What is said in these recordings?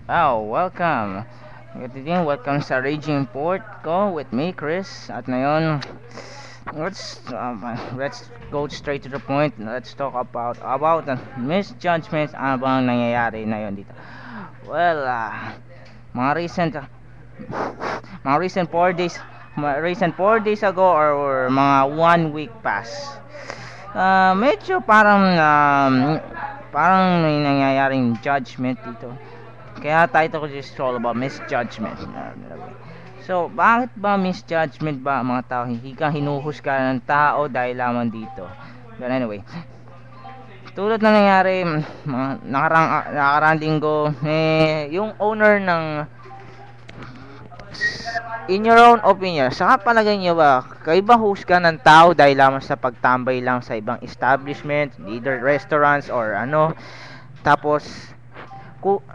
Oh, welcome. Good evening, welcome sa Raging Port ko with me, Chris. At ngayon, let's go straight to the point. Let's talk about the misjudgments ano bang nangyayari na yun dito. Well, mga recent mga recent 4 days mga recent 4 days ago or mga 1 week pass. Medyo parang may nangyayaring judgment dito. Kaya title ko is all about misjudgment. So, bakit ba misjudgment ba ang mga tao? Hindi ka hinuhusga ng tao dahil lamang dito. But anyway, tulad na nangyari mga nakarang linggo, yung owner ng in your own opinion, saka palagay niyo ba, kayo ba husga ng tao dahil lamang sa pagtambay lang sa ibang establishment, either restaurants or ano, tapos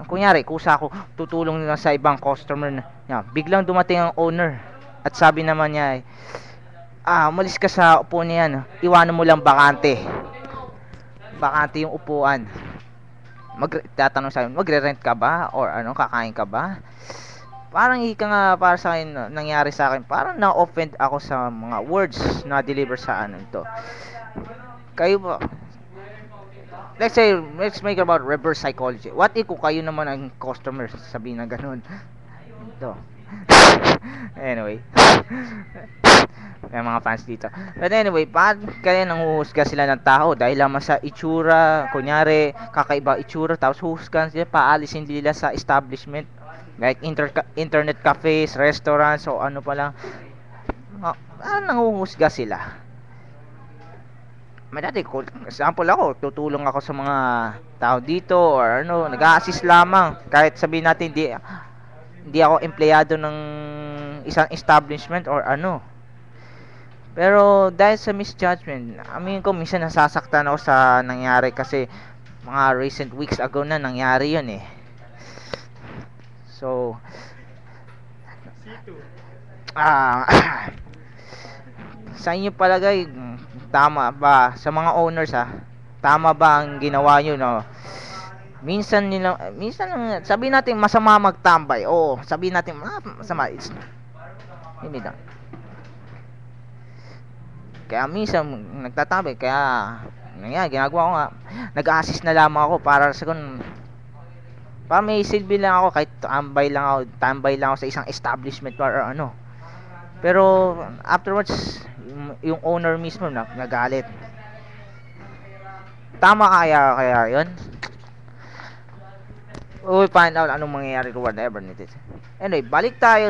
kunyari, kusa ako tutulong nila sa ibang customer na biglang dumating ang owner at sabi naman niya umalis ka sa upo niyan, iwanan mo lang bakante yung upuan. Tatanong sa akin, magre-rent ka ba or ano, kakain ka ba? Parang ika nga, para sa akin nangyari sa akin, parang na-offend ako sa mga words na deliver sa ano ito. Kayo ba, let's say, let's make about reverse psychology. What if kung kayo naman ang customer, sabihin na ganun. Ito. Anyway. May mga fans dito. But anyway, kaya nanguhusga sila ng tao dahil lamang sa itsura, kunyari, kakaiba itsura, tapos huhusgan sila, paalisin nila sa establishment. Like internet cafes, restaurants, o ano pa lang. Nanguhusga sila. Dati, example ako, tutulong ako sa mga tao dito or ano, nag-a-assist lamang. Kahit sabihin natin, hindi ako empleyado ng isang establishment or ano. Pero dahil sa misjudgment, ko minsan nasasaktan ako sa nangyari kasi mga recent weeks ago na nangyari yun eh. So, sa inyo palagay, tama ba sa mga owners tama ba ang ginawa nyo, no? Minsan sabihin natin masama magtambay. Oo, sabihin natin masama. Hindi na. Kaya minsan nagtatambay, kaya ginagawa ko nga, nag-assist na lamang ako para may silbi lang ako, kahit tambay lang ako sa isang establishment or ano. Pero afterwards, yung owner mismo nagalit. Tama kaya yun? We'll find out anong mangyayari or whatever nito. Anyway, balik tayo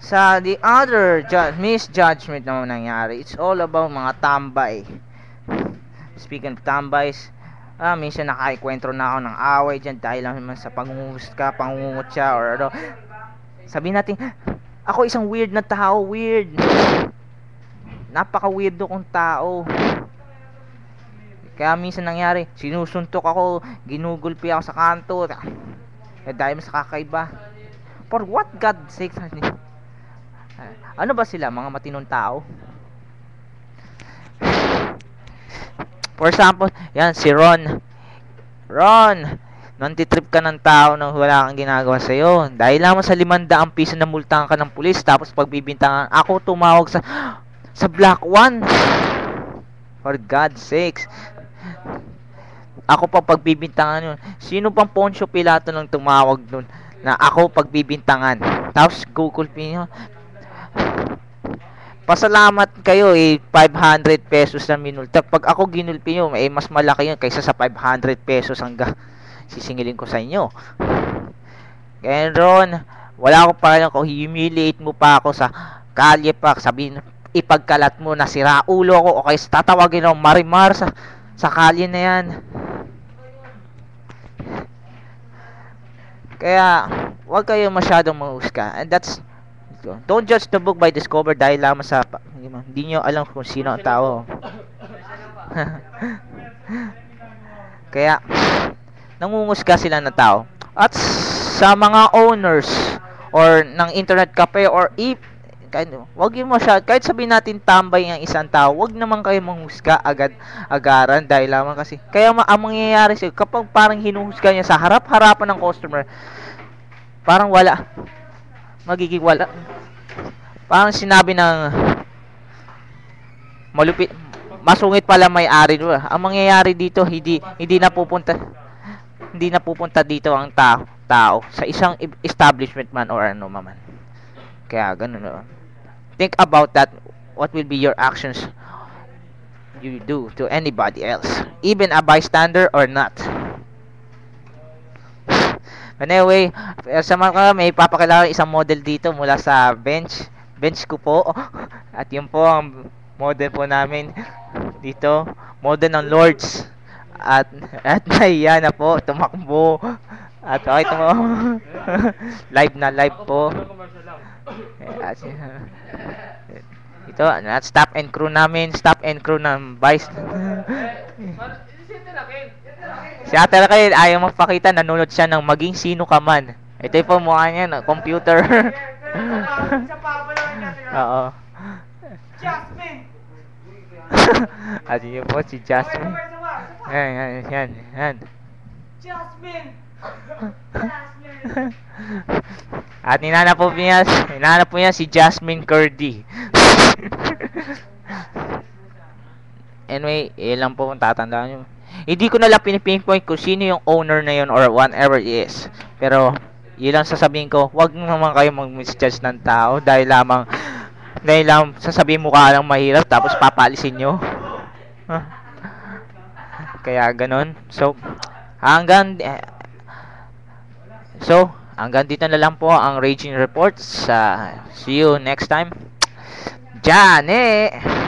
sa the other misjudgment na nangyari. It's all about mga tambay. Speaking of tambays, minsan nakaikwentro na ako ng away dyan dahil lang naman sa pangungutya or ano. Sabihin natin, ako isang weird na tao, weird. Napaka-weirdo kong tao. Kaya minsan nangyari, sinusuntok ako, ginugulpi ako sa kanto. Dahil sa kakaiba. For what God sake? Ano ba sila? Mga matinong tao? For example, yan, si Ron. Ron, nantitrip ka ng tao na wala kang ginagawa sa'yo. Dahil lamang sa 500 piso na multahan ka ng pulis, tapos pagbibintangan, ako tumawag sa Black One. For God's sakes. Ako pa pagbibintangan yun. Sino pang Poncio Pilato nang tumawag nun na ako pagbibintangan? Tapos kukulpin nyo. Pasalamat kayo 500 pesos na minulta. Pag ako ginulpi nyo, mas malaki yun kaysa sa 500 pesos hanggang sisingilin ko sa inyo. Kaya Ron, wala ko pa rin kung humiliate mo pa ako sa kalye pa, sabihin, ipagkalat mo na sira ulo ko o kaya tatawagin ako Marimar sa kalye na yan. Kaya, huwag kayo masyadong mahusga. And don't judge the book by its cover dahil lamang sa hindi nyo alam kung sino ang tao. Kaya, nangungusga sila ng tao. At sa mga owners or ng internet cafe or wag yun kahit sabihin natin tambay ang isang tao, wag naman kayo manghusga agaran dahil lamang kasi kaya ang mangyayari kapag parang hinuhusga niya sa harap-harapan ng customer, Parang wala. Magiging wala. Parang sinabi ng malupit, masungit pala may-ari doon. Ang mangyayari dito, hindi napupunta dito ang tao sa isang establishment man or ano man. Kaya ganun. Think about that. What will be your actions you do to anybody else, even a bystander or not? Anyway, sa mga may papakilala isang model dito mula sa bench ko po. At yun po ang model po namin dito, model ng Lords. At nahiya na po, tumakbo. At okay, live na live po. At, ito, stop and crew ng Vice. Si Ate Raquel ayaw magpakita, nanonood siya ng Maging Sino Ka Man. Ito po mukha niya, computer. Oo. Jasmine! At yun po si Jasmine. Yan. Jasmine! At hinanap po niya si Jasmine Curdy. Anyway, ilan po kung tatandaan nyo. Hindi ko na lang pinipinpoint kung sino yung owner na yun or whatever it is. Pero, yun lang sasabihin ko, wag naman kayo mag-misjudge ng tao dahil lang sasabihin mo ka lang mahirap tapos papalisin nyo. Kaya ganon. So, hanggang dito na lang po ang Raging Reports. See you next time. Diyan eh!